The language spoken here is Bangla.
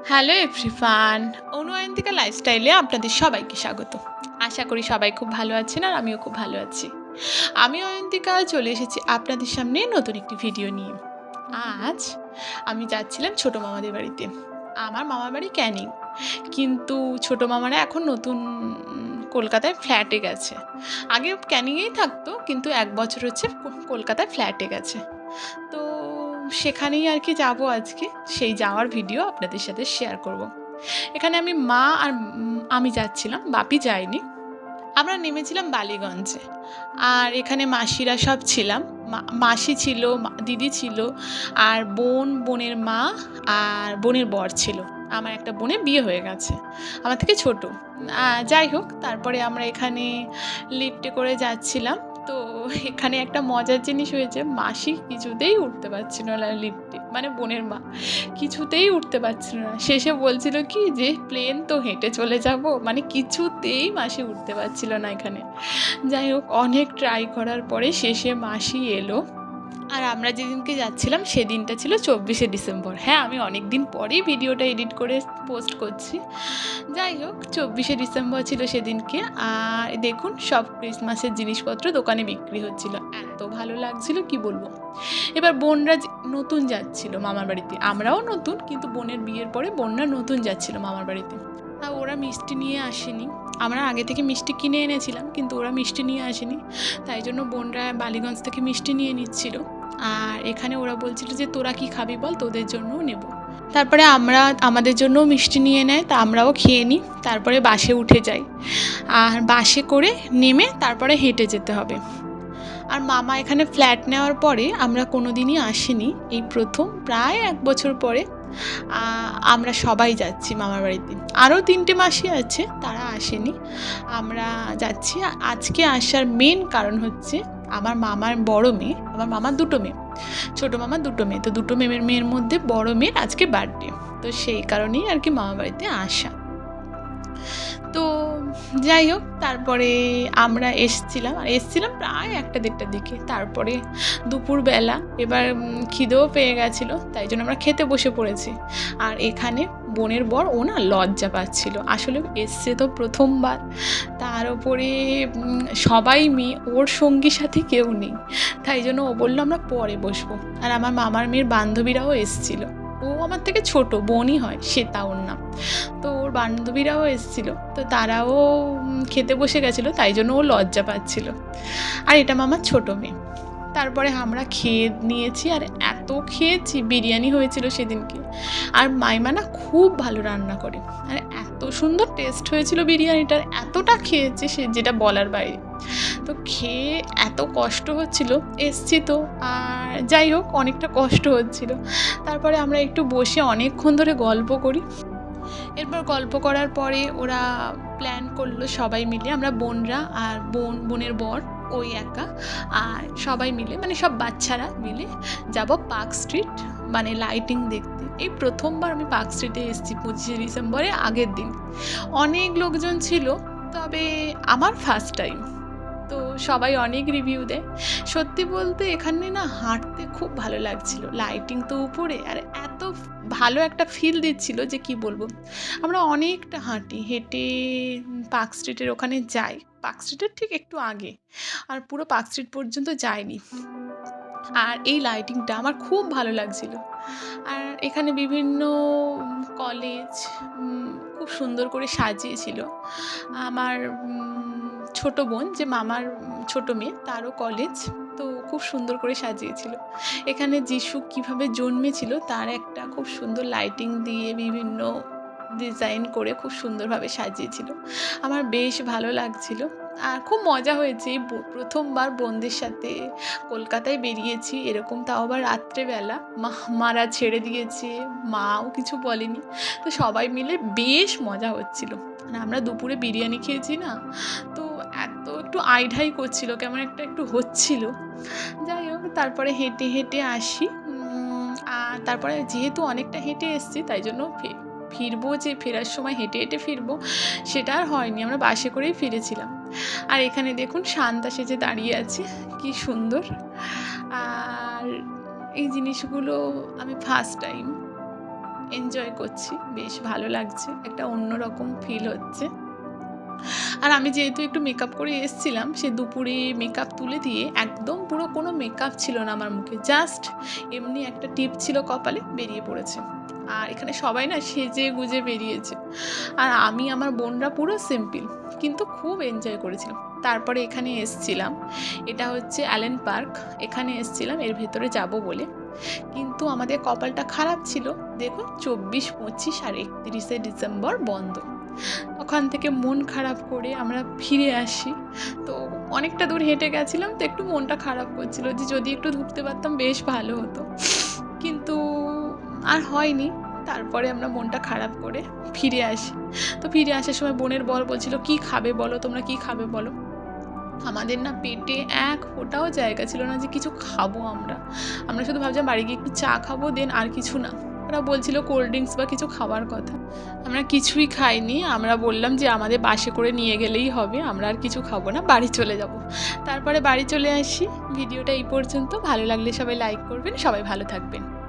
হ্যালো এভরিওয়ান, অনুয়ন্তিকা লাইফস্টাইলে আপনাদের সবাইকে স্বাগত। আশা করি সবাই খুব ভালো আছেন আর আমিও খুব ভালো আছি। আমি অয়ন্তিকা চলে এসেছি আপনাদের সামনে নতুন একটি ভিডিও নিয়ে। আজ আমি যাচ্ছিলাম ছোটো মামাদের বাড়িতে। আমার মামার বাড়ি ক্যানিং, কিন্তু ছোটো মামারা এখন নতুন কলকাতায় ফ্ল্যাটে গেছে। আগে ক্যানিংয়েই থাকতো, কিন্তু 1 বছর হচ্ছে কলকাতায় ফ্ল্যাটে গেছে। তো সেখানেই আর কি যাবো আজকে। সেই যাওয়ার ভিডিও আপনাদের সাথে শেয়ার করব। এখানে আমি মা আর আমি যাচ্ছিলাম, বাপি যায়নি। আমরা নেমেছিলাম বালিগঞ্জে, আর এখানে মাসিরা সব ছিলাম। মাসি ছিল, দিদি ছিল, আর বোনের মা আর বোনের বর ছিল। আমার একটা বোনের বিয়ে হয়ে গেছে, আমার থেকে ছোট। যাই হোক, তারপরে আমরা এখানে লিফটে করে যাচ্ছিলাম। তো এখানে একটা মজার জিনিস হয়েছে, মাসি কিছুতেই উঠতে পারছিল না লিফটে, মানে বোনের মা কিছুতেই উঠতে পারছিল না। শেষে বলছিল কি যে প্লেন তো হেঁটে চলে যাব, মানে কিছুতেই মাসি উঠতে পারছিল না এখানে। যাই হোক, অনেক ট্রাই করার পরে শেষে মাসি এলো। আর আমরা যেদিনকে যাচ্ছিলাম সেদিনটা ছিল 24শে ডিসেম্বর। হ্যাঁ, আমি অনেক দিন পরেই ভিডিওটা এডিট করে পোস্ট করছি। যাই হোক, 24শে ডিসেম্বর ছিল সেদিনকে। আর দেখুন, সব ক্রিসমাসের জিনিসপত্র দোকানে বিক্রি হচ্ছিল, এত ভালো লাগছিল কি বলবো। এবার বোনরা নতুন যাচ্ছিল মামার বাড়িতে, আমরাও নতুন, কিন্তু বোনের বিয়ের পরে বোনরা নতুন যাচ্ছিল মামার বাড়িতে। আর ওরা মিষ্টি নিয়ে আসেনি। আমরা আগে থেকে মিষ্টি কিনে এনেছিলাম, কিন্তু ওরা মিষ্টি নিয়ে আসেনি। তাই জন্য বোনরা বালিগঞ্জ থেকে মিষ্টি নিয়ে নিচ্ছিল। আর এখানে ওরা বলছিল যে তোরা কি খাবি বল, তোদের জন্যও নেব। তারপরে আমরা আমাদের জন্য মিষ্টি নিয়ে নেয়, তা আমরাও খেয়ে নিই। তারপরে বাসে উঠে যাই, আর বাসে করে নেমে তারপরে হেঁটে যেতে হবে। আর মামা এখানে ফ্ল্যাট নেওয়ার পরে আমরা কোনো দিনই আসিনি, এই প্রথম প্রায় 1 বছর পরে আমরা সবাই যাচ্ছি মামার বাড়িতে। আরও 3টে মাসি আছে, তারা আসেনি, আমরা যাচ্ছি। আজকে আসার মেন কারণ হচ্ছে আমার মামার বড় মেয়ে, আমার মামার 2টো মেয়ে, ছোটো মামার 2টো মেয়ে, তো 2টো মেয়ের মধ্যে বড় মেয়ের আজকে বার্থডে। তো সেই কারণেই আর কি মামার বাড়িতে আসা। তো যাই হোক, তারপরে আমরা এসছিলাম প্রায় 1টা-1:30টার দিকে। তারপরে দুপুরবেলা এবার খিদেও পেয়ে গেছিলো, তাই জন্য আমরা খেতে বসে পড়েছি। আর এখানে বোনের বর ও না লজ্জা পাচ্ছিল, আসলে এসছে তো প্রথমবার, তার ওপরে সবাই মেয়ে, ওর সঙ্গী সাথী কেউ নেই, তাই জন্য ও বললো আমরা পরে বসবো। আর আমার মামার মেয়ের বান্ধবীরাও এসছিলো, ও আমার থেকে ছোট বোনই হয়, শ্বেতা ওর নাম। তো ওর বান্ধবীরাও এসেছিলো, তো তারাও খেতে বসে গেছিলো, তাই জন্য ও লজ্জা পাচ্ছিল। আর এটা মামার ছোটো মেয়ে। তারপরে আমরা খেয়ে নিয়েছি, আর এত খেয়েছি, বিরিয়ানি হয়েছিল সেদিনকে। আর মাইমা না খুব ভালো রান্না করে, আর এত সুন্দর টেস্ট হয়েছিল বিরিয়ানিটার, এতটা খেয়েছি সে যেটা বলার বাইরে। তো খেয়ে এত কষ্ট হচ্ছিল, এসছি তো, আর যাই হোক অনেকটা কষ্ট হচ্ছিল। তারপরে আমরা একটু বসে অনেকক্ষণ ধরে গল্প করি। এরপর গল্প করার পরে ওরা প্ল্যান করলো সবাই মিলে, আমরা বোনরা আর বোনের বর ওই একা, আর সবাই মিলে মানে সব বাচ্চারা মিলে যাব পার্ক স্ট্রিট, মানে লাইটিং দেখতে। এই প্রথমবার আমি পার্ক স্ট্রিটে এসেছি 25শে ডিসেম্বরে, আগের দিন। অনেক লোকজন ছিল, তবে আমার ফার্স্ট টাইম। তো সবাই অনেক রিভিউ দেয়। সত্যি বলতে এখানে না হাঁটতে খুব ভালো লাগছিল, লাইটিং তো উপরে, আর এত ভালো একটা ফিল দিচ্ছিল যে কি বলবো। আমরা অনেকটা হেঁটে পার্ক স্ট্রিটের ওখানে যাই, পার্ক স্ট্রিটের ঠিক একটু আগে, আর পুরো পার্ক স্ট্রিট পর্যন্ত যাইনি। আর এই লাইটিংটা আমার খুব ভালো লাগছিল। আর এখানে বিভিন্ন কলেজ খুব সুন্দর করে সাজিয়েছিল। আমার ছোটো বোন, যে মামার ছোটো মেয়ে, তারও কলেজ, তো খুব সুন্দর করে সাজিয়েছিল। এখানে যিশু কীভাবে জন্মেছিল তার একটা খুব সুন্দর লাইটিং দিয়ে বিভিন্ন ডিজাইন করে খুব সুন্দরভাবে সাজিয়েছিল। আমার বেশ ভালো লাগছিল, আর খুব মজা হয়েছে। এই প্রথমবার বোনদের সাথে কলকাতায় বেরিয়েছি এরকম, তাও আবার রাত্রেবেলা। মারা ছেড়ে দিয়েছে, মাও কিছু বলেনি, তো সবাই মিলে বেশ মজা হচ্ছিল। আর আমরা দুপুরে বিরিয়ানি খেয়েছি না, তো একটু আইঢাই করছিল, কেমন একটু হচ্ছিল। যাই হোক, তারপরে হেঁটে হেঁটে আসি। আর তারপরে যেহেতু অনেকটা হেঁটে এসেছি, তাই জন্য ফিরবো, যে ফেরার সময় হেঁটে হেঁটে ফিরবো সেটা আর হয়নি, আমরা বাসে করেই ফিরেছিলাম। আর এখানে দেখুন শান্তা সেজে দাঁড়িয়ে আছে, কি সুন্দর। আর এই জিনিসগুলো আমি ফার্স্ট টাইম এনজয় করছি, বেশ ভালো লাগছে, একটা অন্যরকম ফিল হচ্ছে। আর আমি যেহেতু একটু মেকআপ করে এসেছিলাম, সে দুপুরে মেকআপ তুলে দিয়ে একদম পুরো কোনো মেকআপ ছিল না আমার মুখে, জাস্ট এমনি একটা টিপ ছিল কপালে, বেরিয়ে পড়েছে। আর এখানে সবাই না সেজে গুজে বেরিয়েছে, আর আমি আমার বোনরা পুরো সিম্পল, কিন্তু খুব এনজয় করেছিলাম। তারপরে এখানে এসছিলাম, এটা হচ্ছে অ্যালেন পার্ক, এখানে এসছিলাম এর ভেতরে যাব বলে, কিন্তু আমাদের কপালটা খারাপ ছিল। দেখুন 24, 25 আর 31শে ডিসেম্বর বন্ধ। ওখান থেকে মন খারাপ করে আমরা ফিরে আসি। তো অনেকটা দূর হেঁটে গেছিলাম, তো একটু মনটা খারাপ করছিল যে যদি একটু ঢুকতে পারতাম বেশ ভালো হতো, কিন্তু আর হয়নি। তারপরে আমরা মনটা খারাপ করে ফিরে আসি। তো ফিরে আসার সময় বোনের বর বলছিল, কী খাবে বলো, তোমরা কী খাবে বলো। আমাদের না পেটে এক ফোঁটাও জায়গা ছিল না যে কিছু খাবো আমরা। আমরা শুধু ভাবছিলাম বাড়ি গিয়ে একটু চা খাবো, দেন আর কিছু না। ওরা বলছিল কোল্ড ড্রিঙ্কস বা কিছু খাওয়ার কথা। আমরা কিছুই খাইনি। আমরা বললাম যে আমাদের বাসে করে নিয়ে গেলেই হবে, আমরা আর কিছু খাবো না, বাড়ি চলে যাব। তারপরে বাড়ি চলে আসি। ভিডিওটা এই পর্যন্ত। ভালো লাগলে সবাই লাইক করবেন। সবাই ভালো থাকবেন।